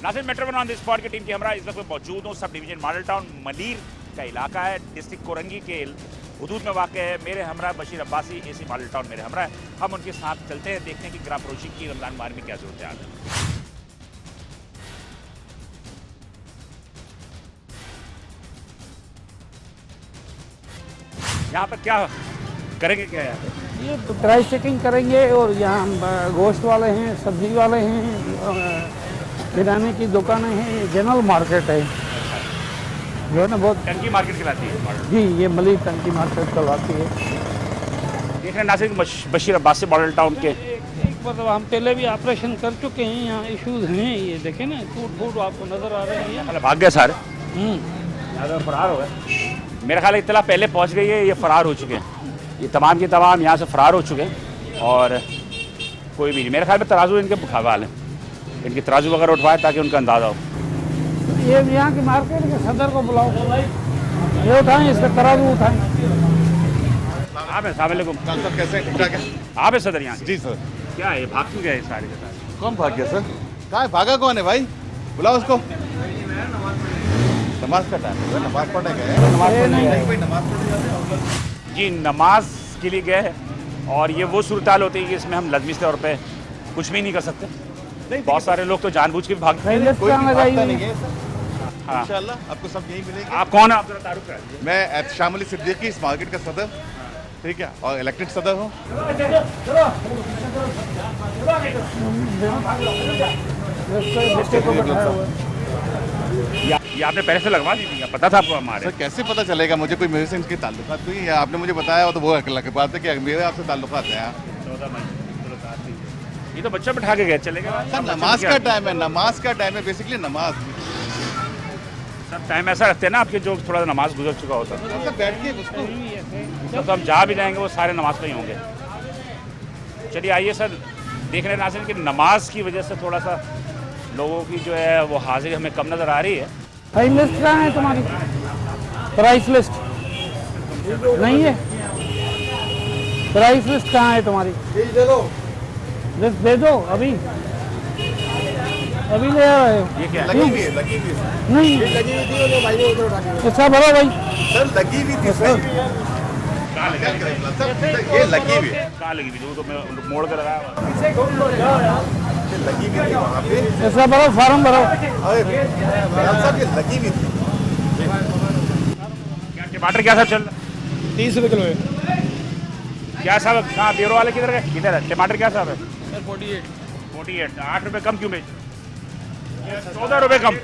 Nasir metro one on the spot की team की हमरा इस वक्त मौजूद हूँ। Sub division model town Malir का इलाका है, डिस्ट्रिक्ट कोरंगी के हदूद में वाक़ है। मेरे हमरा Bashir Abbasi AC model town मेरे हमरा है। हम उनके साथ चलते हैं, देखते हैं कि ग्राम फरोशी की रमज़ान माह में क्या सूरत हाल है। यहाँ पर क्या करेंगे, क्या यहाँ पे? ये प्राइस चेकिंग करेंगे और यहाँ गोश्त वाले हैं, सब्जी वाले हैं, किराने की दुकानें हैं, जनरल मार्केट है जो है ना, बहुत टंकी मार्केट कहलाती है जी। ये मलिक टंकी मार्केट कहलाती है। देख रहे नासिर बशीर अब्बासी मॉडल टाउन के एक मतलब हम पहले भी ऑपरेशन कर चुके हैं, यहाँ इश्यूज हैं। ये देखें ना, फूड आपको नजर आ रहे हैं। भाग गए सारे, यहाँ फरार हो गए। मेरा ख्याल इत्तला पहले पहुँच गई है, ये फरार हो चुके हैं। ये तमाम के तमाम यहाँ से फरार हो चुके हैं और कोई भी नहीं। मेरे ख्याल में तराजू इनके भगावाल हैं, इनकी तराजू वगैरह उठवाए ताकि उनका अंदाज़ा हो। ये यहाँ की मार्केट के सदर को बुलाओ, ये उठाएं, इसका तराजू उठाएं। आप हैं सर, कैसे आप हैं सदर यहाँ? जी सर। क्या है, भाग क्यों गए सारे के सारे? कौन भाग गया सर? कहाँ है, भागा कौन है भाई? बुलाओ उसको। नमाज का टाइम है, नमाज पढ़ने गए। जी नमाज के लिए गए हैं और ये वो सूरत हाल होती है कि इसमें हम लज़मी तौर पे कुछ भी नहीं कर सकते। बहुत सारे लोग तो जानबूझ के भी भागते हैं। कोई भी भागता नहीं है। हाँ। इंशाल्लाह आपको सब यही मिलेगा। आप कौन है? आप जरा तारुफ कराइए। मैं शामिल सिद्दीकी इस मार्केट का सदर, ठीक है, और इलेक्टेड सदर हूँ। ये आपने पहले से लगवा दी थी, पता था आपको हमारे? सर कैसे पता चलेगा मुझे, कोई मेरे से इनके ताल्लुकात नहीं है। आपने मुझे बताया तो वो अलग बात है कि मेरे आपसे ताल्लुकात हैं। 14 मई ये तो बच्चा बिठा के गए, चले गए। सर नमाज का टाइम है, नमाज का टाइम है, बेसिकली नमाज। सर टाइम ऐसा रखते हैं ना आपके, जो थोड़ा नमाज गुजर चुका होता है। बैठ के उसको तो हम जहाँ भी जाएंगे वो सारे नमाज पे ही होंगे। चलिए आइए सर, देख रहे हैं नाज़रीन कि नमाज की वजह से थोड़ा सा लोगों की जो है वो हाजिरी हमें कम नज़र आ रही है। प्राइस लिस्ट कहाँ है तुम्हारी? प्राइस लिस्ट नहीं है? प्राइस लिस्ट कहाँ है तुम्हारी? दे दो, लिस्ट दे दो। अभी ले आ रहे हो? ये क्या लगी हुई है, लगी हुई है। नहीं लगी हुई थी, भाई ने उधर उठा के। अच्छा भरो भाई। सर लगी हुई थी सर। ये लगी हुई है। कहाँ लगी हुई? तो मैं मोड़ कर लगाया। लगी हुई थी वहाँ पे। ऐसा भरो, फार्म भरो। साहब ये लगी हुई थी। क्या टमाटर क्या सब चल रहा है? 30 रुपये किलो है। क्या साहब, कहाँ ब्यूरो वाले किधर गए? किधर है टमाटर? क्या साहब है? सर 48। 8 रुपये कम क्यों बेच? 14 रुपये कम।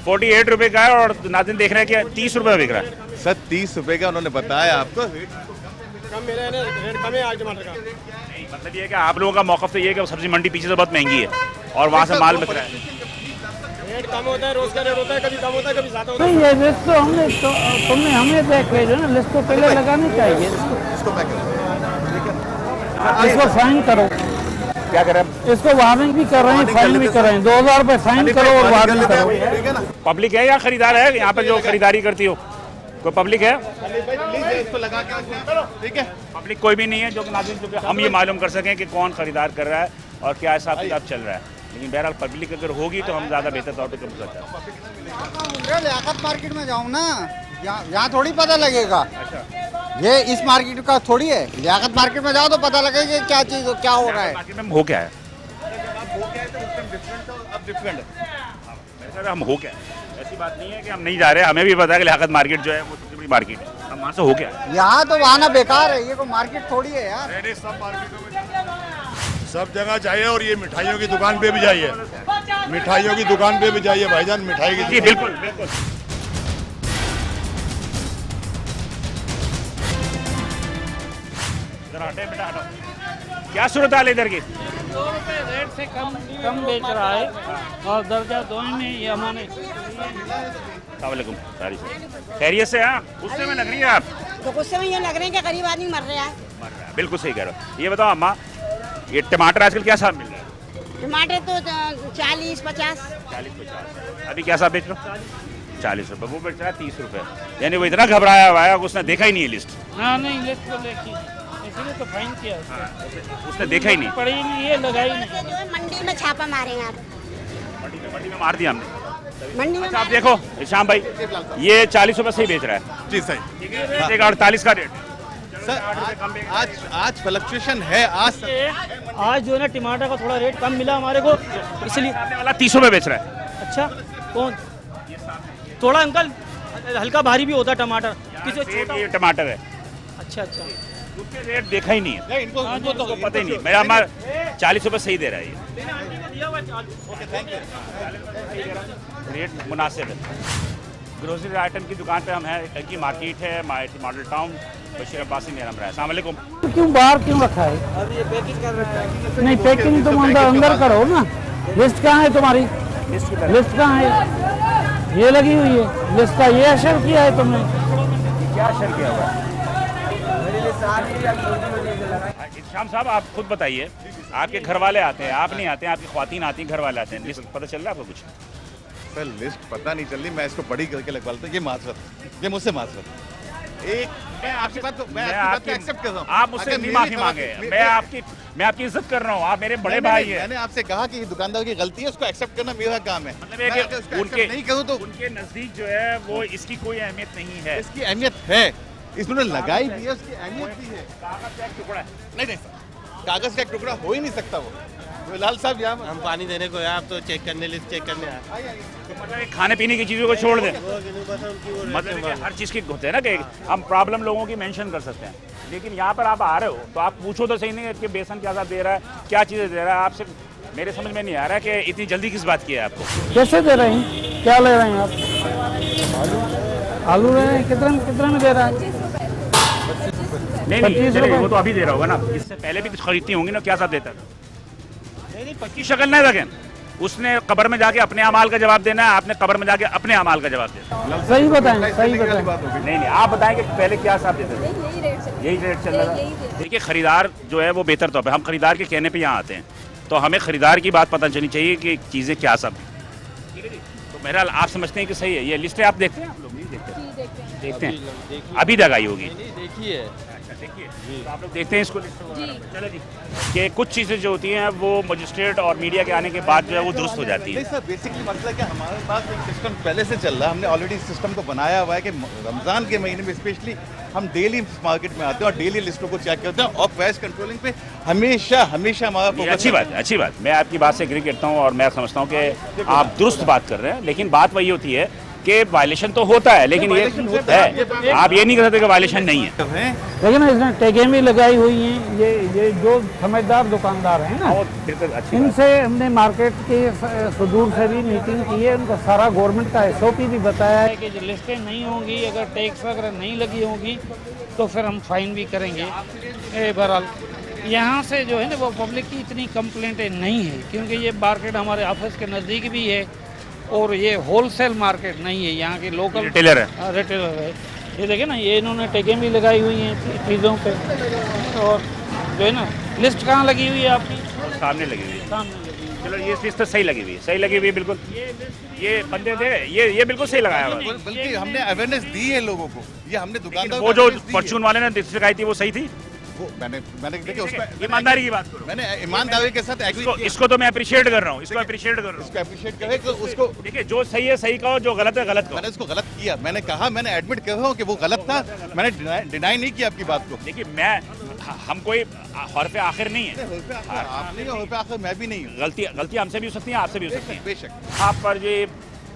48 रुपये का है और नाज़रीन देख रहे हैं कि 30 रुपये बिक रहा है। सर 30 रुपए का उन्होंने बताया आपको। कम मेरा है ना, रेट कम है आज टमाटर का। नहीं मतलब ये है कि आप लोगों का मौक़िफ़ तो ये है कि सब्जी मंडी पीछे से बहुत महंगी है और वहाँ से माल बिक रहा है। रेट कम होता है, रोज का रेट होता है, कभी कम होता है, कभी ज़्यादा होता है। नहीं, ये लिस्ट तो हमने तुमने हमें देख भेजो ना, लिस्ट तो पहले लगानी चाहिए। इसको मैं करूँ, इसको फाइन करो। क्या करें? इसको वार्निंग भी कर रहे हैं, फाइन भी कर रहे हैं। 2000 रुपये फाइन करो और वार्निंग करो। ठीक है ना? पब्लिक है या खरीदार है यहाँ पे जो खरीदारी करती हो? कोई पब्लिक है? इसको लगा के, ठीक है। पब्लिक कोई भी नहीं है जो नाज़रीन, जो कि हम ये मालूम कर सकें कि कौन खरीदार कर रहा है और क्या हिसाब किताब चल रहा है। लेकिन बहरहाल पब्लिक अगर होगी तो हम ज़्यादा बेहतर तौर पर कर सकते हैं। लियाकत मार्केट में जाऊँ ना, यहाँ थोड़ी पता लगेगा। अच्छा, ये इस मार्केट का थोड़ी है। लियाकत मार्केट में जाओ तो पता लगेगा कि क्या चीज़ क्या हो रहा है। मार्केट में हो क्या है? हम हो क्या है? ऐसी बात नहीं है कि हम नहीं जा रहे, हमें भी पता है कि लियाकत मार्केट जो है वो सबसे बड़ी मार्केट है। हम वहाँ से हो क्या है? यहाँ तो आना बेकार है, ये कोई मार्केट थोड़ी है यार। सब मार्केटों में सब जगह जाइए और ये मिठाइयों की दुकान पे भी जाइए, मिठाइयों की दुकान पे भी जाइए भाईजान, मिठाई की जी बिल्कुल बिल्कुल। जरा हटे बेटा, हटो। क्या सूरत हाल है इधर की? 2 रुपये रेट से कम बेच रहा है और दर्जा 2 में ये हमारे। अस्सलामुअलैकुम, सारी खैरियत से? हाँ, गुस्से में लग रही है आप। तो गुस्से में ये लग रहे हैं कि गरीब आदमी मर रहा है। मर रहा है, बिल्कुल सही कह रहे हो। ये बताओ अम्मा, ये टमाटर आजकल क्या साहब मिल रहा है? टमाटर तो 40-50। 40-50। अभी क्या साहब बेच रहे हो? 40 रुपये। वो बेच रहा है 30 रुपये। यानी वो इतना घबराया हुआ है, उसने देखा ही नहीं है लिस्ट। हाँ नहीं, लिस्ट तो देखी, इसीलिए तो फाइन किया। उसने देखा ही नहीं, पड़ी नहीं, ये लगाई नहीं। जो है मंडी में छापा मारेंगे आप। मंडी में मार दिया हमने। मंडी में अच्छा आप देखो श्याम भाई, ये 40 रुपये से ही बेच रहा है, जी सही। ठीक है, 48 का रेट। सर आज फ्लक्चुएशन है। आज जो है ना टमाटर का थोड़ा रेट कम मिला हमारे को, इसलिए सामने वाला 30 रुपये बेच रहा है। अच्छा कौन थोड़ा अंकल हल्का भारी भी होता है टमाटर, किसी छोटा ये टमाटर है, अच्छा अच्छा उसके रेट देखा ही नहीं है, नहीं, इनको तो पता ही नहीं। मेरा हमारा 40 रुपये सही दे रहा है ये, रेट मुनासिब है। ग्रोसरी आइटम की दुकान पे हम हैं, की मार्केट है, मॉडल टाउन, बशीर अब्बासी मेरा नंबर है। अस्सलाम वालेकुम। क्यों बाहर क्यों रखा है? नहीं पैकिंग तुम अंदर करो ना। लिस्ट कहाँ है तुम्हारी? लिस्ट कहाँ है? ये लगी हुई है लिस्ट का, ये अशर किया है तुमने? क्या अशर किया हुआ है? शाम साहब आप खुद बताइए, आपके घर वाले आते हैं, आप नहीं आते हैं, आपकी ख्वातीन आती हैं, घर वाले आते हैं, लिस्ट पता चल रहा है आपको कुछ? सर लिस्ट पता नहीं चल रही, मैं इसको बड़ी करके लगवा लेता हूँ। ये माजरत, ये मुझसे माजरत। एक मैं आपकी बात को एक्सेप्ट कर रहा हूँ। आप मुझसे नहीं माफी मांगे, मैं आपकी इज्जत कर रहा हूँ, आप मेरे बड़े भाई हैं। मैंने आपसे कहा कि ये दुकानदार की गलती है, उसको एक्सेप्ट करना मेरा काम है। मतलब मैं अगर उसको accept नहीं करूँ तो उनके नजदीक जो है वो इसकी कोई अहमियत नहीं है। इसकी अहमियत है, इसमें लगाई भी है, उसकी अहमियत भी है। कागज का एक टुकड़ा है। नहीं नहीं सर, कागज का एक टुकड़ा हो ही नहीं सकता वो। लाल साहब यहाँ हम पानी देने को आप तो चेक करने लिस्ट चेक करने आए। तो मतलब एक खाने पीने की चीज़ों को छोड़ दें, मतलब कि हर चीज़ के होते हैं ना कि हम प्रॉब्लम लोगों की मेंशन कर सकते हैं, लेकिन यहाँ पर आप आ रहे हो तो आप पूछो तो सही नहीं कि बेसन क्या साथ दे रहा है, क्या चीज़ें दे रहा है। आपसे मेरे समझ में नहीं आ रहा है कि इतनी जल्दी किस बात की है आपको। कैसे दे रहे हैं? क्या ले रहे हैं आप? आलू ले रहे हैं, कितने में दे रहा है? नहीं 25 रुपये। वो तो अभी दे रहा होगा ना, इससे पहले भी कुछ खरीदती होंगी ना, क्या साथ देता है? नहीं पक्की शक्ल नहीं रखें, उसने कब्र में जाके अपने अमाल का जवाब देना है, आपने कब्र में जाके अपने अमाल का जवाब देना है। सही बताएं, सही बताएं। नहीं आप बताएं कि पहले क्या साथ देते थे? यही रेट चल रहा है। देखिए खरीदार जो है वो बेहतर तौर पे, हम खरीदार के कहने पे यहाँ आते हैं, तो हमें खरीदार की बात पता चलनी चाहिए कि चीज़ें क्या सब। ठीक है जी, तो बहरहाल आप समझते हैं कि सही है। ये लिस्टें आप देखते हैं? आप लोग नहीं देखते? देखते हैं, अभी लगाई होगी। देखिए देखिए तो आप लोग देखते हैं इसको। चलो जी, कि कुछ चीज़ें जो होती हैं वो मजिस्ट्रेट और मीडिया के आने के बाद जो है वो दुरुस्त हो जाती है। नहीं सर, बेसिकली मसला क्या, हमारे पास एक सिस्टम पहले से चल रहा है, हमने ऑलरेडी सिस्टम को बनाया हुआ है कि रमज़ान के महीने में स्पेशली हम डेली मार्केट में आते हैं और डेली लिस्टों को चेक करते हैं और प्राइस कंट्रोलिंग पे हमेशा हमारा ये अच्छी बात है, अच्छी बात। मैं आपकी बात से एग्री करता हूँ और मैं समझता हूँ कि आप दुरुस्त बात कर रहे हैं, लेकिन बात वही होती है कि वायलेशन तो होता है, लेकिन ये है, आप ये नहीं कह सकते कि वायलेशन नहीं है। लेकिन इसने टैगें भी लगाई हुई हैं। ये जो समझदार दुकानदार हैं ना, बिल्कुल अच्छी इनसे हमने मार्केट के सुदूर से भी मीटिंग की है, उनका सारा गवर्नमेंट का SOP भी बताया है कि जो लिस्टें नहीं होंगी, अगर टैक्स वगैरह नहीं लगी होंगी तो फिर हम फाइन भी करेंगे। बहरहाल यहाँ से जो है ना वो पब्लिक की इतनी कंप्लेंटें नहीं है, क्योंकि ये मार्केट हमारे ऑफिस के नज़दीक भी है और ये होलसेल मार्केट नहीं है, यहाँ के लोकल रिटेलर है। रिटेलर है। ये देखे ना, ये इन्होंने टैगें भी लगाई हुई हैं चीज़ों पे, और जो है ना लिस्ट कहाँ लगी हुई है आपकी? सामने लगी हुई है। सामने लगी हुई है। चलो ये लिस्ट तो सही लगी हुई है, सही लगी हुई है बिल्कुल। ये बंदे थे, ये बिल्कुल सही लगाया हुआ है। बल्कि हमने अवेयरनेस दी है लोगों को, ये हमने दुकानदार वो जो फॉर्चून वाले ने दिखाई थी वो सही थी। वो मैंने देखिए उस पर ईमानदारी की बात करो, मैंने ईमानदारी के साथ एग्री किया। इसको तो मैं अप्रिशिएट कर रहा हूँ, इसको अप्रिशिएट कर रहा हूँ। इसको अप्रिशिएट करें कि उसको देखिए जो सही है सही कहो, जो गलत है गलत कहो। मैंने उसको गलत किया, मैंने कहा, मैंने एडमिट कर रहा हूँ कि वो गलत था, मैंने डिनाई नहीं किया आपकी बात को। देखिए हम कोई हरफ आखिर नहीं है, आप नहीं हो पे आखिर, मैं भी नहीं हूँ। गलती हमसे भी हो सकती है, आपसे भी हो सकती है। बेशक आप पर जो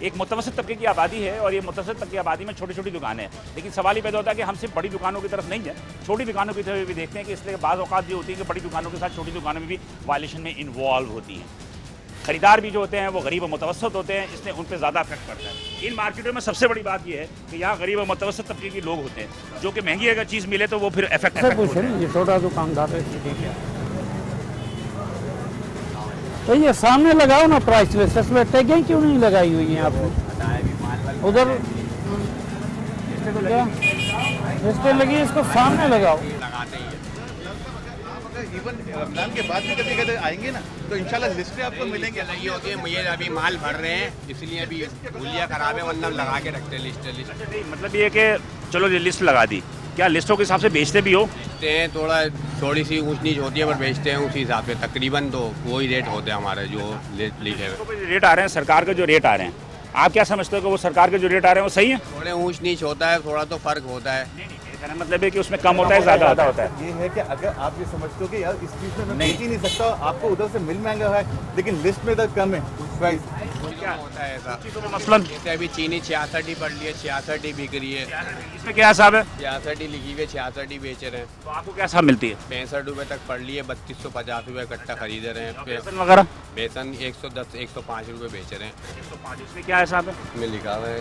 एक मुतवसत तबके की आबादी है और ये मुतवसत तबके की आबादी में छोटी छोटी दुकानें हैं, लेकिन सवाल ये पैदा होता है कि हम सिर्फ बड़ी दुकानों की तरफ नहीं है, छोटी दुकानों की तरफ भी देखते हैं कि इसलिए बाज़ औक़ात ये होती है कि बड़ी दुकानों के साथ छोटी दुकानों में भी वायलेशन में इन्वॉल्व होती हैं। खरीदार भी जो होते हैं वो गरीब और मुतवसत होते हैं, इसलिए उन पर ज़्यादा इफेक्ट पड़ता है। इन मार्केटों में सबसे बड़ी बात यह है कि यहाँ गरीब और मुतवसत तबके के लोग होते हैं, जो कि महंगी अगर चीज़ मिले तो वो फिर इफेक्ट होता है। ये छोटा दुकानदार है, तो ये सामने लगाओ ना प्राइस लिस्ट, इसमें टैगें क्यों नहीं लगाई हुई हैं आपने? उधर लिस्टें लगी, इसको सामने लगाओ। इवन रमजान के बाद भी कभी कभी आएंगे ना तो इंशाल्लाह लिस्टें आपको मिलेंगे। लगी होती है, मुझे अभी माल भर रहे हैं इसलिए अभी भूलिया खराब है, वरना लगा के रखते हैं लिस्ट। मतलब ये कि चलो ये लिस्ट लगा दी, क्या लिस्टों के हिसाब से बेचते भी हो? बेचते हैं, थोड़ी सी ऊंच नीच होती है पर बेचते हैं उसी हिसाब से, तकरीबन तो वही रेट होते हैं हमारे जो लिखे हुए। रेट आ रहे हैं सरकार के जो रेट आ रहे हैं, आप क्या समझते हो कि वो सरकार के जो रेट आ रहे हैं वो सही है? थोड़े ऊंच नीच होता है, थोड़ा तो फर्क होता है। कहने का मतलब है कि उसमें कम होता है, ज़्यादा होता है। ये है कि अगर आप ये समझते हो कि यार इस चीज़ में मैं बेच ही नहीं सकता, आपको उधर से मिल महंगा है लेकिन लिस्ट में तक कम है प्राइस, क्या होता है ऐसा? मसलन जैसे अभी चीनी 66 ही पड़ रही है, 66 ही बिक रही है। इसमें क्या हिसाब है? 66 ही लिखी हुई है, 66 ही बेच रहे हैं। तो आपको क्या हिसाब मिलती है? 65 रुपये तक पड़ रही है, 3250 रुपये कट्टा खरीद रहे हैं। बेसन वगैरह? बेसन 110 105 रुपये बेच रहे हैं। 105, इसमें क्या हिसाब है? इसमें लिखा हुआ है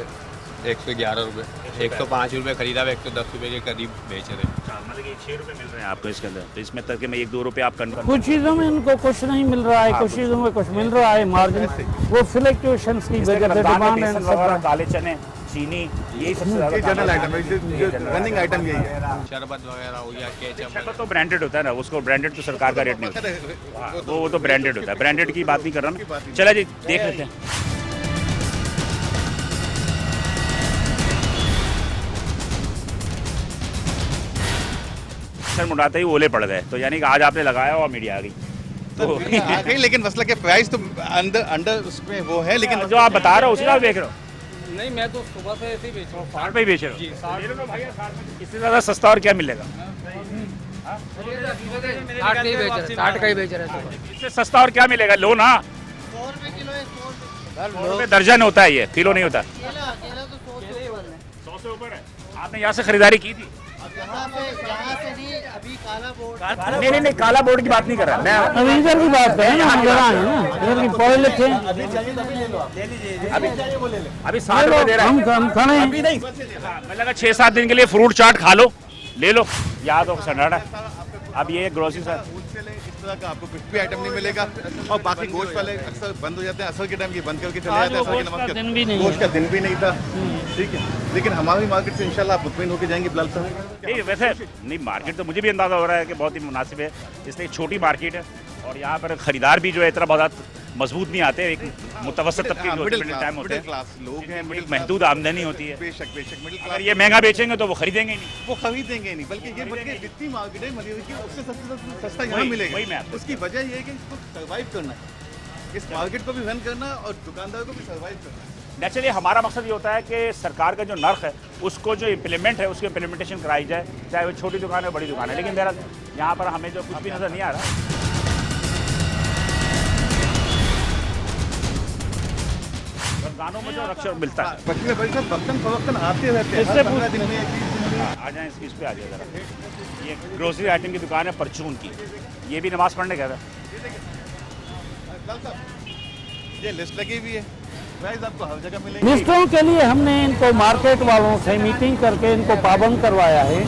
111 रुपये, 105 रुपये खरीदा हुआ, 110 रुपये के करीब बेच रहे हैं। मतलब कि 6 रुपये मिल रहे हैं आपको इसके अंदर, तो इसमें तक में 1-2 रुपये आप कन्फर्म। कुछ चीज़ों में इनको कुछ नहीं मिल रहा है, कुछ चीज़ों में कुछ मिल रहा है मार्जिन, वो फ्लक्चुएशंस की वजह से डिमांड एंड सप्लाई। काले चने, चीनी, यही सबसे ज़्यादा जनरल आइटम है, रनिंग आइटम यही है। शरबत वगैरह हो गया, केचप तो ब्रांडेड होता है ना, उसको ब्रांडेड तो सरकार का रेट नहीं होता है, वो तो ब्रांडेड होता है। ब्रांडेड की बात नहीं कर रहा मैं। चला जी देख लेते हैं। सर मुड़ाते ही ओले पड़ गए, तो यानी कि आज आपने लगाया और मीडिया आ गई तो आ गई, लेकिन मसला के प्राइस तो अंडर उसमें वो है, लेकिन जो आप बता रहे हो उसी का बेच रहे हो? नहीं, मैं तो सुबह से ऐसे ही बेच रहा हूँ। 60 पे ही बेच रहे हो? इससे ज़्यादा सस्ता और क्या मिलेगा? 60 का ही बेच रहे हैं। इससे सस्ता और क्या मिलेगा? लो ना, 100 रुपये दर्जन होता है, ये किलो नहीं होता। 100 से ऊपर है। आपने यहाँ से खरीदारी की थी? नहीं, काला बोर्ड की बात नहीं कर रहा मैं, अभी इधर की बात है ना, इधर की पढ़े लिखे अभी 60 रुपये दे रहा है। हम खाने अभी नहीं, मैं लगा 6-7 दिन के लिए फ्रूट चाट खा लो, ले लो, याद हो सन्नाटा। अब ये ग्रोसरी सर इस तरह का आपको कुछ भी आइटम नहीं मिलेगा, और बाकी गोश्त वाले अक्सर बंद हो जाते हैं, असर के टाइम ये बंद करके चले जाते हैं। गोश्त का दिन भी नहीं गोश्त का दिन भी नहीं था, ठीक है, लेकिन हमारी मार्केट से इंशाल्लाह आप मुतमिन होकर जाएंगे बिलाल साहब। नहीं वैसे नहीं, मार्केट तो मुझे भी अंदाज़ा हो रहा है कि बहुत ही मुनासिब है, इसलिए छोटी मार्केट है और यहाँ पर ख़रीदार भी जो है इतना बहुत मजबूत नहीं आते, एक मुतवसत तबके जो मिडिल टाइम होते हैं, क्लास लोग हैं, महदूद आमदनी होती है। बेशक मिडिल अगर ये महंगा बेचेंगे तो वो खरीदेंगे ही नहीं, वो खरीदेंगे नहीं, बल्कि जितनी मार्केट है मदीना की उससे सबसे सस्ता यहाँ मिलेगा। उसकी वजह ये है कि इसको सर्वाइव करना है, इस मार्केट को भी रन करना और दुकानदार को भी सर्वाइव करना है। नेचुरली हमारा मकसद ये होता है कि सरकार का जो नर्ख है उसको जो इम्प्लीमेंट है उसकी इम्प्लीमेंटेशन कराई जाए, चाहे वो छोटी दुकान है बड़ी दुकान है। लेकिन मेरा यहाँ पर हमें जो कुछ भी नज़र नहीं आ रहा, गानों में जो रक्षक मिलता है, वक्तन आते रहते हैं, इससे 15 दिन में एक चीज़ आ जाए इस पे आ जाए ज़रा। ये ग्रोसरी आइटम की दुकान है परचून की, ये भी नमाज़ पढ़ने गया था। ये लिस्ट लगी हुई है, प्राइस आपको हर जगह मिलेगी। लिस्टों के लिए हमने इनको मार्केट वालों से मीटिंग करके इनको पाबंद करवाया है।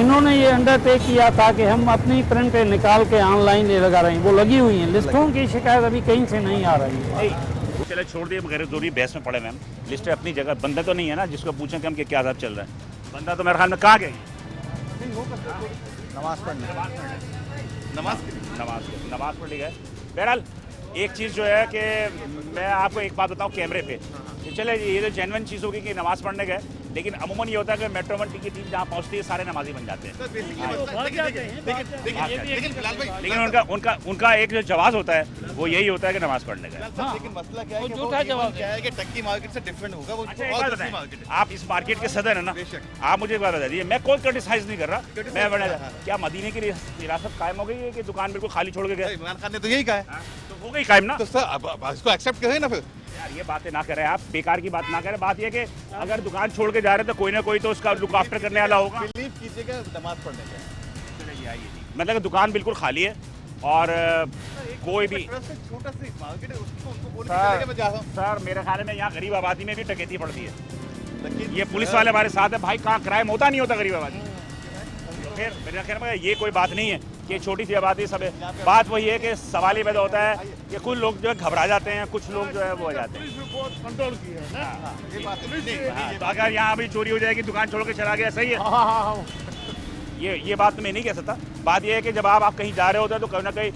इन्होंने ये अंडरटेक किया था कि हम अपनी प्रिंट निकाल के ऑनलाइन ये लगा रहे हैं, वो लगी हुई हैं। लिस्टों की शिकायत अभी कहीं से नहीं आ रही है। चले छोड़ दिए, गैर जरूरी बहस में पड़े मैम, लिस्ट अपनी जगह, बंदा तो नहीं है ना जिसको पूछें कि हम क्या हिसाब चल रहा है। बंदा तो मेरे ख्याल में कहाँ गए, नमाज पढ़ने नमाज पढ़ गए। बहरहाल एक चीज़ जो है कि मैं आपको एक बात बताऊँ कैमरे पे, चले ये तो जेन्युइन चीज़ होगी कि नमाज़ पढ़ने गए, लेकिन अमूमन ये होता है कि मेट्रो वन की टीम जहाँ पहुँचती है सारे नमाजी बन जाते हैं। लेकिन उनका एक जो जवाब होता है वो यही होता है कि नमाज पढ़ने गए। लेकिन मसला क्या है कि झूठा जवाब क्या है कि टक्की मार्केट से डिफरेंट होगा वो। अच्छा एक बात बताएं, आप इस मार्केट के सदर है ना, आप मुझे एक बात बता दीजिए, मैं कोई क्रिटिसाइज नहीं कर रहा, मैं बड़ा क्या मदीने की रियासत कायम हो गई है कि दुकान बिल्कुल खाली छोड़ के गए? इमरान खान ने तो यही कहा है, तो हो गई कायम ना, तो सर अब इसको एक्सेप्ट करें ना। फिर यार ये बातें ना करें आप, बेकार की बात ना करें। बात ये कि अगर दुकान छोड़ के जा रहे हैं तो कोई ना कोई तो उसका लुक आफ्टर करने वाला होगा। बिलीव कीजिएगा नमाज पढ़ने का, मतलब कि दुकान बिल्कुल खाली है और कोई भी छोटा सा मार्केट है, उसको बोल के चलेगा मैं जा रहा हूं। सर मेरे ख्याल में यहाँ गरीब आबादी में भी डकैती पड़ती है। ये पुलिस वाले हमारे साथ है भाई, कहाँ क्राइम होता नहीं होता गरीब आबादी। फिर मेरे ख्याल में ये कोई बात नहीं है कि छोटी सी आबादी सब है। बात वही है कि सवाल ये पैदा होता है कि कुछ लोग जो है घबरा जाते हैं, कुछ लोग जो है वो हो जाते हैं। कंट्रोल किया है ना, ये बात नहीं। तो अगर यहाँ भी चोरी हो जाएगी, दुकान छोड़ के चला गया, सही है। ये बात मैं नहीं कह सकता। बात यह है कि जब आप कहीं जा रहे होते हैं तो कहीं ना कहीं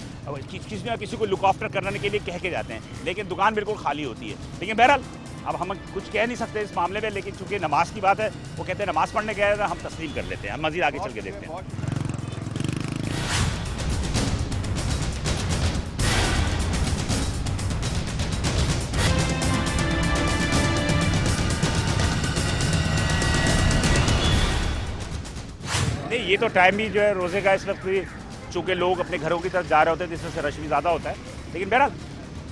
किसी ना किसी को लुक आफ्टर करने के लिए कह के जाते हैं, लेकिन दुकान बिल्कुल खाली होती है। लेकिन बहरहाल अब हम कुछ कह नहीं सकते इस मामले में, लेकिन चूंकि नमाज की बात है, वो कहते हैं नमाज पढ़ने गए तो हम तस्लीम कर लेते हैं। हम मज़ीद आगे चल के देखते हैं। नहीं, ये तो टाइम भी जो है रोज़े का इस वक्त भी, चूँकि लोग अपने घरों की तरफ जा रहे होते हैं, जिसमें से रश भी ज़्यादा होता है। लेकिन बहरहाल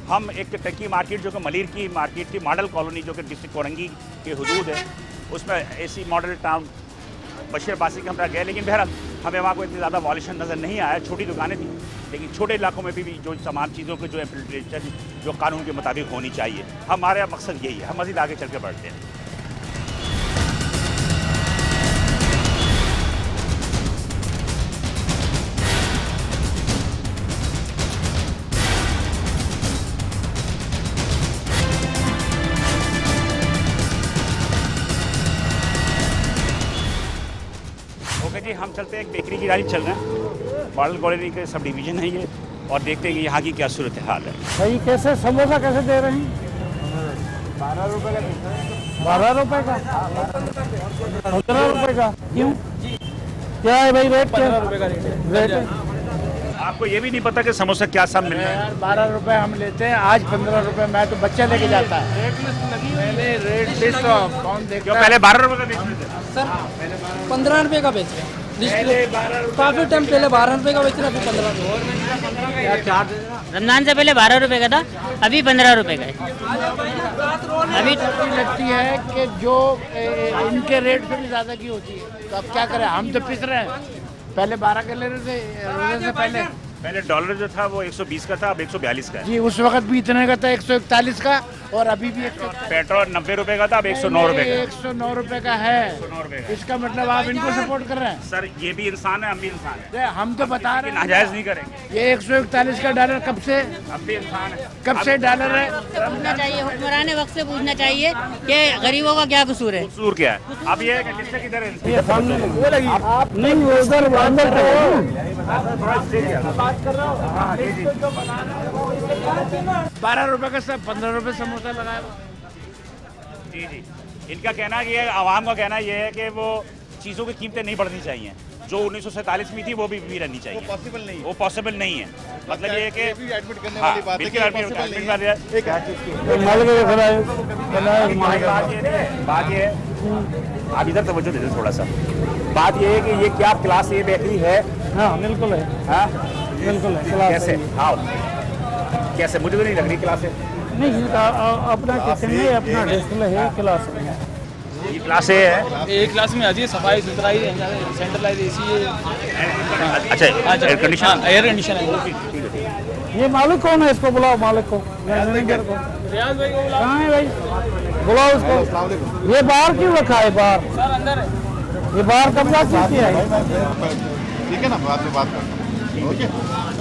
हम एक टंकी मार्केट जो कि मलिर की मार्केट की मॉडल कॉलोनी जो कि डिस्ट्रिक्ट कोरंगी के हदूद है, उसमें ऐसी मॉडल टाउन बशीर अब्बासी के हमरा गए, लेकिन बहरहाल हमें वहाँ कोई इतनी ज़्यादा वॉल्यूशन नज़र नहीं आया। छोटी दुकानें थी, लेकिन छोटे इलाकों में भी जो तमाम चीज़ों के जो इम्प्लीमेंटेशन जो कानून के मुताबिक होनी चाहिए, हमारा मकसद यही है। हम मज़ीद आगे चल के बढ़ते हैं। जी हम चलते हैं, एक बेकरी की जानिब चल रहे हैं। मॉडल कॉलोनी के सब डिवीज़न है ये, और देखते हैं कि यहाँ की क्या सूरत हाल है। भाई कैसे समोसा कैसे दे रहे हैं? 12 रुपये का। 12 रुपये का? 15 रुपये का क्यों? क्या है भाई रेट? 15 रुपये का रेट है। आपको ये भी नहीं पता कि समोसा क्या सब मिल रहा है? यार 12 रुपये हम लेते हैं, आज 15 रुपये। मैं तो बच्चा लेके जाता है। मैंने रेट लिस्ट कौन देखता है? पहले 12 रुपये का बेच रहे थे सर, 15 रुपये का बेच रहे हैं। काफ़ी टाइम पहले 12 रुपये का बेच रहे, अभी 15 रुपये। रमजान से पहले 12 रुपये का था, अभी 15 रुपये का है। अभी लगती है कि जो इनके रेट से भी ज़्यादा की होती है, तो अब क्या करें, हम तो पिस रहे हैं। पहले 12 के ले रहे थे रोज़े से पहले डॉलर जो था वो 120 का था, अब 142 का है जी। उस वक्त भी इतने का था, 141 का, और अभी भी पेट्रोल 90 रुपए का था, अब 109 रुपए का। 109 रुपए का है। इसका मतलब आप इनको सपोर्ट कर रहे हैं? सर ये भी इंसान है, हम भी इंसान है। हम तो बता रहे हैं नाजायज नहीं करेंगे। ये 141 का डॉलर कब से? अब भी इंसान है। कब से डॉलर है? पूछना चाहिए, हुक्मरान वक्त से पूछना चाहिए कि गरीबों का क्या कसूर है। कसूर क्या है? अब ये है कि किससे किधर है? नहीं उधर बात कर रहा हूँ। 12 रुपए का सब 15 रुपए समोसा लगाया। जी जी, इनका कहना ये है, आवाम का कहना ये है कि वो चीज़ों की कीमतें नहीं बढ़नी चाहिए। जो 1947 में थी वो भी रहनी चाहिए। वो पॉसिबल नहीं है। वो पॉसिबल नहीं है। मतलब ये है कि एडमिट करने वाली बात है कि पॉसिबल नहीं है। बात ये है, आप इधर तवज्जो दे दो थोड़ा सा। बात ये है कि ये क्या क्लास ए बेकरी है? हाँ बिल्कुल है। हाँ बिल्कुल है। कैसे? हाँ कैसे? मुझे तो नहीं लग रही क्लास है। नहीं, अपना किचन है, अपना डिस्प्ले है, क्लास है। ये क्लास ए है। एक क्लास में आजी सफाई सुथराई सेंट्रलाइज एसी है। अच्छा, एयर कंडीशन? एयर कंडीशन है। ये मालिक कौन है? इसको बुलाओ, मालिक को, मैनेजर को। रियाज भाई को कहाँ है भाई? बुलाओ उसको। ये बाहर क्यों रखा है? बाहर सर अंदर है। ये बाहर कब्जा क्यों किया है? ठीक है ना, बाद में बात करते हैं। ओके,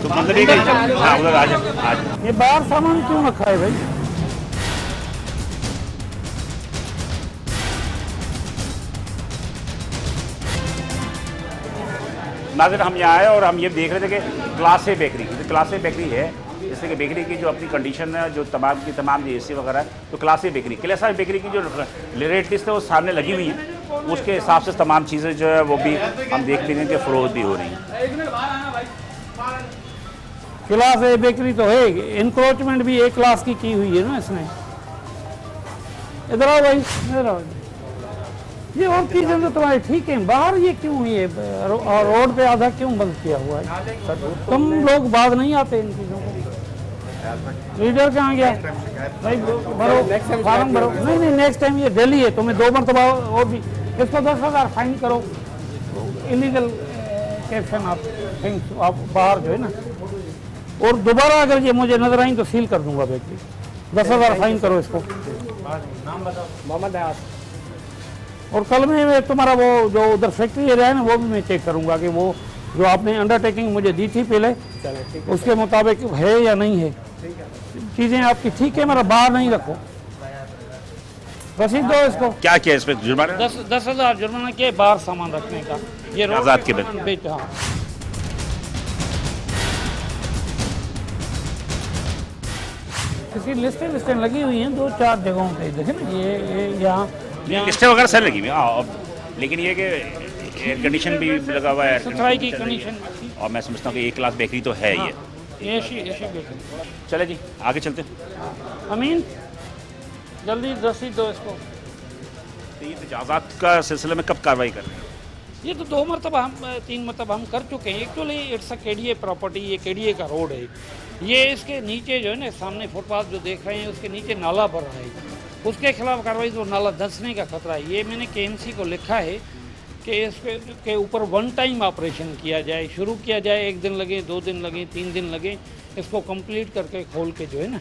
तो मतलब ये हाँ उधर आ जाए। ये बाहर सामान क्यों रखा है भाई? नाज़रीन हम यहाँ आए और हम ये देख रहे थे कि क्लास ए बेकरी, तो क्लास ए बेकरी है, जैसे कि बेकरी की जो अपनी कंडीशन है, जो तमाम की तमाम ए सी वगैरह है, तो क्लास ए बेकरी, क्लास ए बेकरी की जो रेट लिस्ट है वो सामने लगी हुई है। उसके हिसाब से तमाम चीज़ें जो है वो भी हम देख लेंगे कि फ़रोख्त भी हो रही हैं। क्लास ए बेकरी तो है, इंक्रोचमेंट भी एक क्लास की हुई है ना इसने। इधर आओ भाई, इधर आओ। ये और चीज़ें तो तुम्हारी ठीक है, बाहर ये क्यों हुई है? और रोड पे आधा क्यों बंद किया हुआ है? तुम लोग बात नहीं आते इन चीज़ों को। लीडर कहाँ गया भाई? भरो फार्म भरो। नहीं नहीं, नेक्स्ट टाइम ये दिल्ली है, तुम्हें 2 मरतबा और भी इसको 10,000 फाइन करो। इलीगल कैप्शन आप थिंग्स आप बाहर जो है ना, और दोबारा अगर ये मुझे नजर आई तो सील कर दूंगा बेकरी। 10,000 फाइन करो इसको। मोहम्मद है। और कल में मैं तुम्हारा वो जो उधर फैक्ट्री एरिया है ना, वो भी मैं चेक करूंगा कि वो जो आपने अंडरटेकिंग मुझे दी थी पहले, उसके मुताबिक है या नहीं है। चीज़ें आपकी ठीक है, मेरा बाहर नहीं रखो। रसीद दो इसको। क्या किया इस पर जुर्माना? 10,000 जुर्माना के बाहर सामान रखने का। ये आज़ाद के बिल। हाँ। किसी लिस्टें लगी हुई हैं 2-4 जगहों पे, देखें ना ये यहाँ लिस्टें वगैरह सर लगी हुई हैं। लेकिन ये कि एयर कंडीशन भी लगा हुआ है, सफाई की कंडीशन, और मैं समझता हूँ कि एक क्लास बेकरी तो है ये। ऐसी बेकरी। चले जी आगे चलते हैं। अमीन जल्दी रसीद दो इसको। तो ये तजाज़ात का सिलसिले में कब कार्रवाई कर रहे हैं? ये तो 2 मरतबा 3 मरतबा हम कर चुके हैं। Actually it's a KDA property, ये केडीए का रोड है। ये इसके नीचे जो है ना, सामने फुटपाथ जो देख रहे हैं उसके नीचे नाला भर रहा है, उसके खिलाफ कार्रवाई, तो नाला धंसने का खतरा है। ये मैंने केएमसी को लिखा है कि इसके ऊपर 1 टाइम ऑपरेशन किया जाए, शुरू किया जाए, 1 दिन लगे, 2 दिन लगे, 3 दिन लगे, इसको कंप्लीट करके खोल के जो है ना,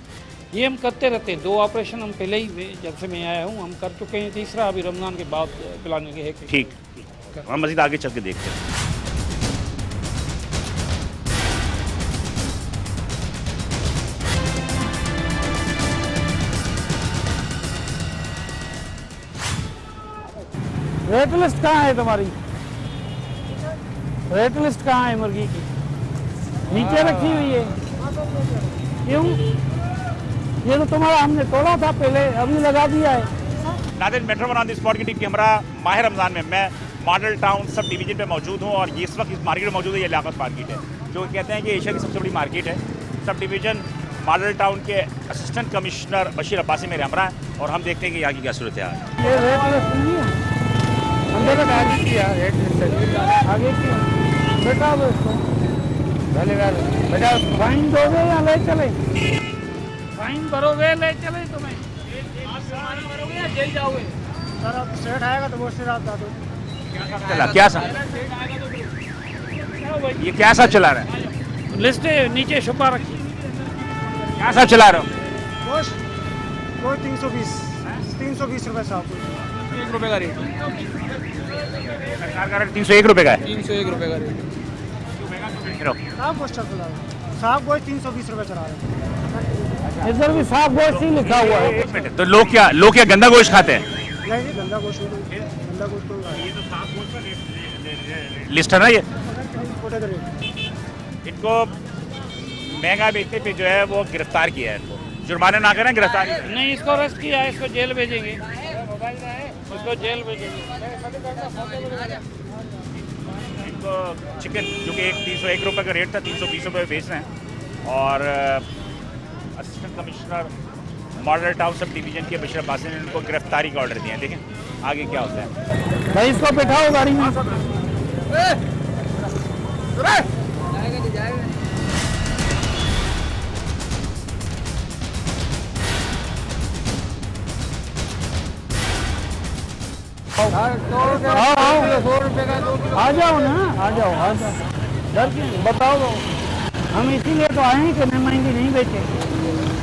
ये हम करते रहते हैं। 2 ऑपरेशन हम पहले ही जब से मैं आया हूँ हम कर चुके हैं, तीसरा अभी रमज़ान के बाद प्लान है। ठीक, हम मज़ीद आगे चल के देखते हैं। रेट लिस्ट कहाँ है तुम्हारी? रेट लिस्ट कहाँ है मुर्गी की? नीचे रखी हुई है। क्यों? ये तो तुम्हारा हमने तोड़ा था पहले, अभी लगा दिया है। नाज़रीन, metro one on the spot की टीम कैमरा माह रमज़ान में मैं मॉडल टाउन सब डिवीजन पे मौजूद हूँ, और ये इस वक्त इस मार्केट में मौजूद है। ये लियाकत मार्केट है, जो कहते हैं कि एशिया की सबसे बड़ी मार्केट है। सब डिवीजन मॉडल टाउन के असिस्टेंट कमिश्नर बशीर अब्बासी मेरे हमरा हैं, और हम देखते हैं कि यहाँ की क्या सूरत है। ये रेट लिस्ट नहीं है, अंदर तक आगे किया रेट लिस्ट आगे किया। बेटा वो इसको बेटा फाइन दोगे या ले चले? फाइन भरोगे, ले चले तुम्हें? भरोगे या जेल जाओगे? सर अब सेट आएगा तो वो से रात दो। चला क्या सा ये क्या सा चला रहा है? लिस्ट नीचे छुपा रखी। क्या सा चला रहा हो? गोश्त 320 रुपये साहब। 1 रुपये का रेट। सरकार का रेट 301 रुपये का है। 301 रुपये का रेट। साहब गोश्त चल रहा है, साहब गोश्त 320 रुपये चला रहे हैं। इधर भी साफ गोश्त ही लिखा हुआ है। एक मिनट, तो लोग क्या गंदा गोश्त खाते हैं? नहीं गंदा गोश्त तो लिस्ट है ना ये। छोटे का रेट। इनको महंगा बेचने पे जो है वो गिरफ्तार किया है, इनको जुर्माना ना करें, गिरफ्तार नहीं, इसको अरेस्ट किया है, इसको जेल भेजेंगे, इसको जेल भेजेंगे। इनको चिकन जो कि 301 रुपये का रेट था 320 रुपये बेच रहे हैं, और assistant commissioner model town sub division के बशीर अब्बासी ने इनको गिरफ्तारी का ऑर्डर दिया है। देखें आगे क्या होता है। भाई इसको बैठाओ गाड़ी में। आ जाओ ना, आ जाओ। डर क्यों? बताओ हम इसीलिए तो आए हैं कि नहीं महंगी नहीं बेचे।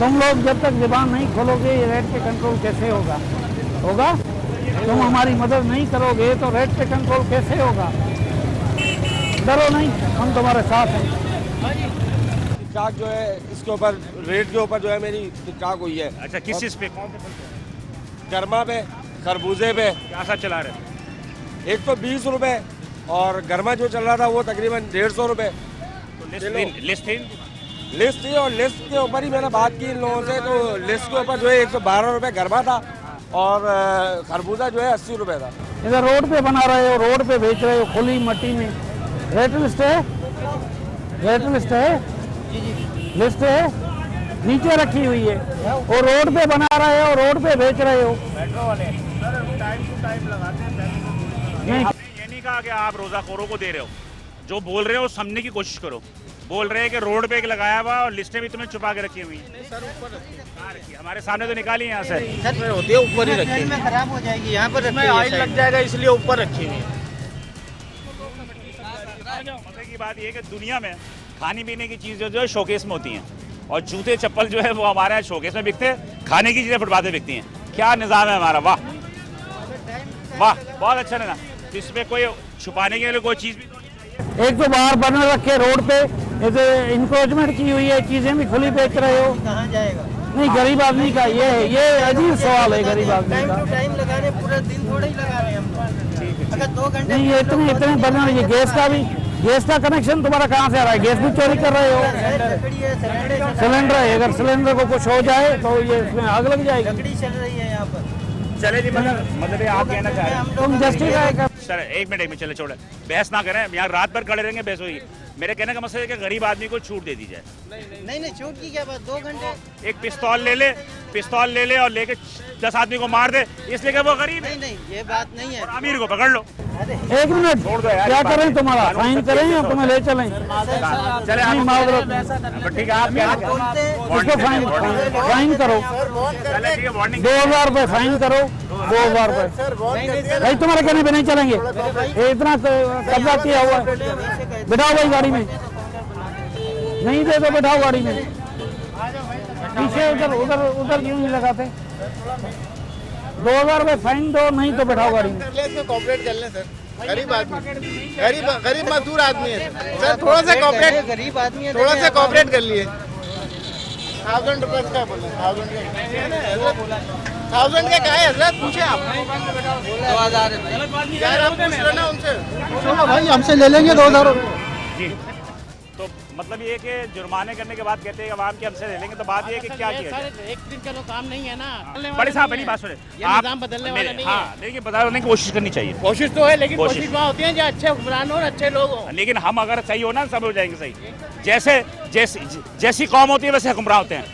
तुम लोग जब तक ज़बान नहीं खोलोगे ये रेट पे कंट्रोल कैसे होगा? तुम हमारी मदद नहीं करोगे तो रेट पे कंट्रोल कैसे होगा? डरो नहीं, हम तुम्हारे साथ हैं। टिकटॉक जो है इसके ऊपर रेट के ऊपर जो है मेरी टिकटॉक हुई है। अच्छा, किस चीज़ पे? गर्मा पे, खरबूजे पे। क्या सा चला रहे? एक तो 20 रुपये और गर्मा जो चल रहा था वो तकरीबन 150 रुपये। लिस्ट थी और लिस्ट के ऊपर ही मैंने बात की इन लोगों से, तो लिस्ट के ऊपर जो है 112 रुपये गर्मा था और खरबूजा जो है 80 रुपये था। इधर रोड पे बना रहे हो, रोड पे बेच रहे हो, खुली मट्टी में। रेट लिस्ट है, रेट लिस्ट है, लिस्ट है, नीचे रखी हुई है, और रोड पे बना रहे हो, रोड पे बेच रहे हो। मेट्रो वाले टाइम टू टाइम लगाते हैं। नहीं, ये नहीं कहा कि आप रोज़ाखोरों को दे रहे हो, जो बोल रहे हो समझने की कोशिश करो। बोल रहे हैं कि रोड पे लगाया हुआ और लिस्टें भी तुम्हें छुपा के रखी हुई हैं। सर ऊपर रखी, हमारे सामने तो निकाली यहाँ से। होती है ऊपर ही रखी है, खराब हो जाएगी, यहाँ पर ऑयल लग जाएगा इसलिए ऊपर रखी हुई है। मजे की बात ये है कि दुनिया में खाने पीने की चीज़ जो है शोकेस में होती हैं, और जूते चप्पल जो है वो हमारे यहाँ शोकेस में बिकते हैं, खाने की चीज़ें फुटपाथ पे बिकती हैं। क्या निज़ाम है हमारा! वाह वाह, बहुत अच्छा ना। इसमें कोई छुपाने के लिए कोई चीज़ भी एक तो बाहर बना रखे रोड पे, इंक्रोचमेंट की हुई है, चीजें भी खुली बेच रहे हो। कहाँ जाएगा? नहीं, गरीब आदमी का ये अजीब सवाल है। गरीब आदमी का टाइम लगाने पूरा दिन थोड़ा ही लगा रहे हैं हम। अगर 2 घंटे नहीं, ये इतने बने, ये गैस का भी गैस का कनेक्शन तुम्हारा कहाँ से आ रहा है? गैस भी चोरी कर रहे हो। सिलेंडर है, अगर सिलेंडर को कुछ हो जाए तो ये इसमें आग लग जाएगी। लकड़ी चल रही है यहाँ पर। चले जी, मतलब आप कहना चाह रहे हैं तुम जस्टिफाई कर। सर एक मिनट चले छोड़े, बहस ना करें, यहाँ रात भर खड़े रहेंगे, बहस होगी। मेरे कहने का मसला है कि गरीब आदमी को छूट दे दी जाए। नहीं छूट की क्या बात, 2 घंटे। एक पिस्तौल ले ले और लेके 10 आदमी को मार दे, इसलिए कि वो गरीब है। नहीं ये बात नहीं है। और अमीर को पकड़ लो। 1 मिनट, छोड़ दो यार, क्या करें? तुम्हारा फाइन करें या तुम्हें ले चलें? चले नहीं, माजरत ठीक है, आप क्या इसको फाइन करो, चले ठीक है, वार्निंग 2000 रुपये फाइन करो, 2000 रुपये। भाई तुम्हारे कहने पे नहीं चलेंगे, ये इतना कब्जा किया हुआ है। बिठाओ भाई गाड़ी में, नहीं दे तो बिठाओ गाड़ी में। पीछे उधर क्यों नहीं लगाते? 2000 रुपये फाइन दो, नहीं तो बैठाओ गाड़ी में। कॉपरेट कर लें सर, गरीब आदमी, गरीब मजदूर आदमी है सर, थोड़ा सा कॉपरेट, गरीब आदमी है, थोड़ा सा कॉपरेट कर लिए। 1000 रुपये का बोला, 1000 का क्या है हजरत? पूछे आप 2000 यार, आप पूछ रहे ना उनसे। सुनो भाई, हमसे ले लेंगे 2000। जी, तो मतलब ये कि जुर्माने करने के बाद कहते हैं आवाम के हमसे ले लेंगे, तो बात ये है कि क्या किया जाए? एक दिन का तो काम नहीं है ना। बड़े साहब मेरी बात सुने, आप बदलने वाला नहीं है। हाँ, लेकिन बदलने की कोशिश करनी चाहिए। कोशिश तो है, लेकिन कोशिश कोशिश वहाँ होती है जो अच्छे हुक्मरान हो और अच्छे लोग हों। लेकिन हम अगर सही हो ना, सब हो जाएंगे सही। जैसी कौम होती है वैसे हुक्मरान होते हैं,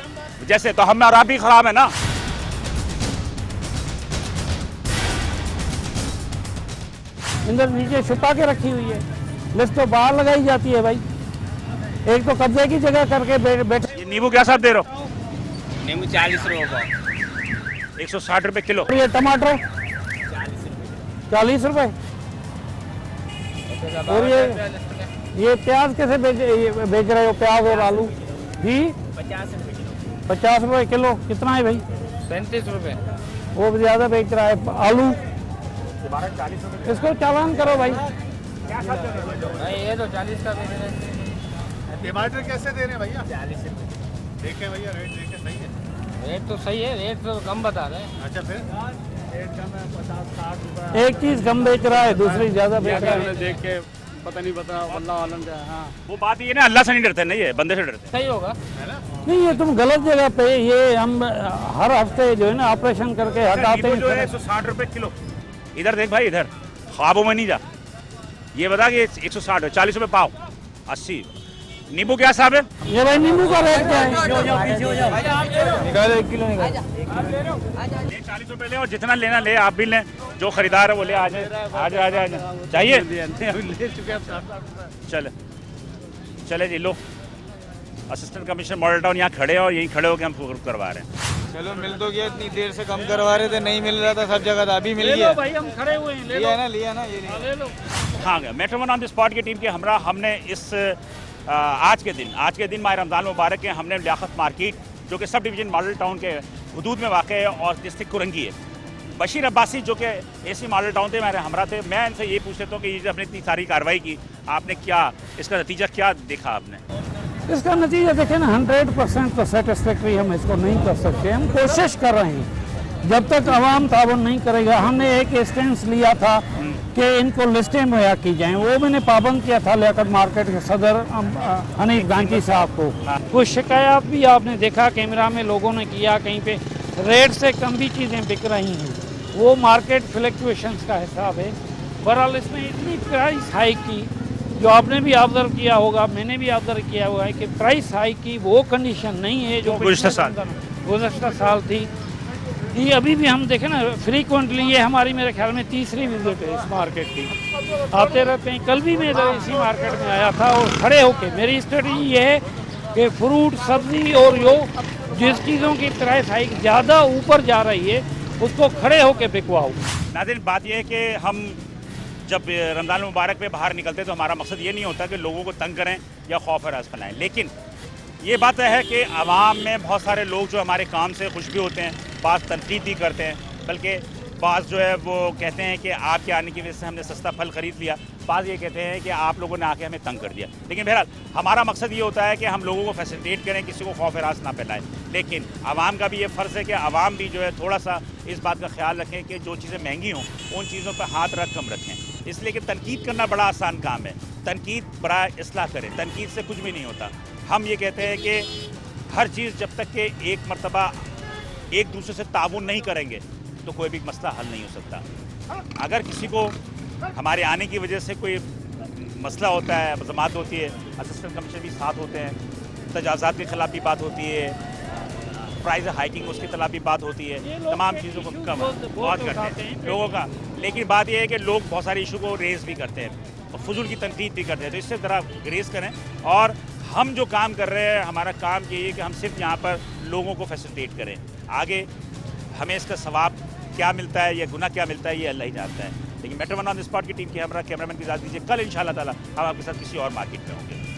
जैसे तो हम और आप भी खराब है ना। इधर नीचे छुपा के रखी हुई है, लिस्ट तो बाहर लगाई जाती है भाई। एक तो कब्जे की जगह करके बैठे। ये नींबू क्या साहब दे रहे हो? नींबू 40 रुपये का, 160 रुपये किलो। और ये टमाटर 40 रुपये। और ये प्याज कैसे बेच रहे हो? प्याज और आलू जी 50 रुपये किलो। कितना है भाई? 35 रुपये। वो भी ज्यादा बेच रहा है। आलू 40 रुपये। इसको चालान करो भाई। भाई ये तो 40 का बेच रहे हैं। टमाटर कैसे दे रहे हैं भैया? 40 रुपये। देखें भैया, रेट देखें, सही है? रेट तो सही है, रेट तो कम बता रहे हैं। अच्छा, फिर रेट कम है, 50-60 रुपये। एक चीज कम बेच रहा है, दूसरी ज्यादा बेच रहा है। देख के पता नहीं बता अल्लाह आलम क्या। हाँ, वो बात ये ना, अल्लाह से नहीं डरते, नहीं है बंदे से डरते। सही होगा नहीं, ये तुम गलत जगह पे, ये हम हर हफ्ते जो है ना ऑपरेशन करके हटाते जो है हैं। 160 रुपये किलो। इधर देख भाई, इधर ख्वाबों में नहीं जा। ये बता कि 160 है, 40 रुपये पाव, 80। नींबू क्या साहब है? ये भाई नींबू का रेट क्या है? निकालो 1 किलो निकालो। 40 रुपये ले, और जितना लेना ले, आप भी लें, जो खरीदार है वो ले। आ जाए चाहिए। चले जी, लो। असिस्टेंट कमिश्नर मॉडल टाउन यहाँ खड़े हैं और यहीं खड़े होकर हम करवा रहे हैं। चलो मिल तो गया, इतनी देर से कम करवा रहे थे, नहीं मिल रहा था सब जगह, अभी मिल गया भाई, हम खड़े हुए हैं, लिया ना ये ले लो। हाँ, metro one on the spot की टीम के हमरा हमने इस आज के दिन माह रमज़ान मुबारक के हमने लियाकत मार्केट, जो कि सब डिवीज़न मॉडल टाउन के हदूद में वाक़ है और डिस्ट्रिक्ट कुरंगी है, बशीर अब्बासी जो कि एसी मॉडल टाउन थे, मेरे हमरा थे, मैं इनसे ये पूछ लेता हूँ कि ये जो आपने इतनी सारी कार्रवाई की, आपने क्या इसका नतीजा क्या देखा आपने? इसका नतीजा देखें ना, 100% तो सेटिस्फैक्ट्री हम इसको नहीं कर सकते। हम कोशिश कर रहे हैं, जब तक आवाम ताबन नहीं करेगा। हमने एक स्टैंड लिया था कि इनको लिस्टें मुहैया की जाएं, वो मैंने पाबंद किया था लियाकत मार्केट के सदर हनीफ गांची साहब को। कुछ शिकायत भी आपने देखा कैमरा में लोगों ने किया, कहीं पे रेट से कम भी चीज़ें बिक रही हैं, वो मार्केट फ्लक्चुएशंस का हिसाब है। बहरहाल इसमें इतनी प्राइस हाइक की, जो आपने भी ऑब्जर्व किया होगा, मैंने भी ऑब्जर्व किया हुआ है कि प्राइस हाइक की वो कंडीशन नहीं है जो गुज़श्ता साल थी। ये अभी भी हम देखें ना, फ्रीक्वेंटली ये हमारी मेरे ख्याल में तीसरी विजिट है इस मार्केट की। आते रहते हैं, कल भी मैं इसी मार्केट में आया था और खड़े होके मेरी स्ट्रेटजी ये है कि फ्रूट, सब्जी और यो जिस चीज़ों की प्राइस हाइक ज़्यादा ऊपर जा रही है उसको खड़े होके बिकवाओ। नाज़रीन, बात यह है कि हम जब रमज़ान मुबारक में बाहर निकलते तो हमारा मकसद ये नहीं होता कि लोगों को तंग करें या खौफ राज फैलाएं, लेकिन ये बात है कि आवाम में बहुत सारे लोग जो हमारे काम से खुश भी होते हैं, बात तनकीद भी करते हैं, बल्कि बाज़ जो है वो कहते हैं कि आपके आने की वजह से हमने सस्ता फल ख़रीद लिया, बाज़ ये कहते हैं कि आप लोगों ने आके हमें तंग कर दिया। लेकिन बहरहाल हमारा मकसद ये होता है कि हम लोगों को फैसिलिटेट करें, किसी को खौफ रास ना फैलाएं। लेकिन आवाम का भी ये फ़र्ज़ है कि आवाम भी जो है थोड़ा सा इस बात का ख्याल रखें कि जो चीज़ें महंगी हों उन चीज़ों पर हाथ रख कम रखें, इसलिए कि तनकीद करना बड़ा आसान काम है। तनकीद बरा इस्लाह करें, तनकीद से कुछ भी नहीं होता। हम ये कहते हैं कि हर चीज़ जब तक कि एक मरतबा एक दूसरे से ताउन नहीं करेंगे तो कोई भी मसला हल नहीं हो सकता। अगर किसी को हमारे आने की वजह से कोई मसला होता है, मज़ामत होती है, असिस्टेंट कमिश्नर भी साथ होते हैं, तजाज़ात के खिलाफ भी बात होती है, प्राइस हाइकिंग उसके खिलाफ भी बात होती है, तमाम चीज़ों को कम बहुत करते हैं लोगों का। लेकिन बात यह है कि लोग बहुत सारे इशू को रेज़ भी करते हैं और फजूल की तनकीद भी करते हैं, तो इससे ज़रा ग्रेस करें। और हम जो काम कर रहे हैं, हमारा काम ये है कि हम सिर्फ यहाँ पर लोगों को फैसिलिटेट करें। आगे हमें इसका सवाब क्या मिलता है या गुनाह क्या मिलता है ये अल्लाह ही जानता है। लेकिन metro one on the spot की टीम के हमरा कैमरामैन की इजाज़त दीजिए। कल इंशाअल्लाह ताला हम आपके साथ किसी और मार्केट में होंगे।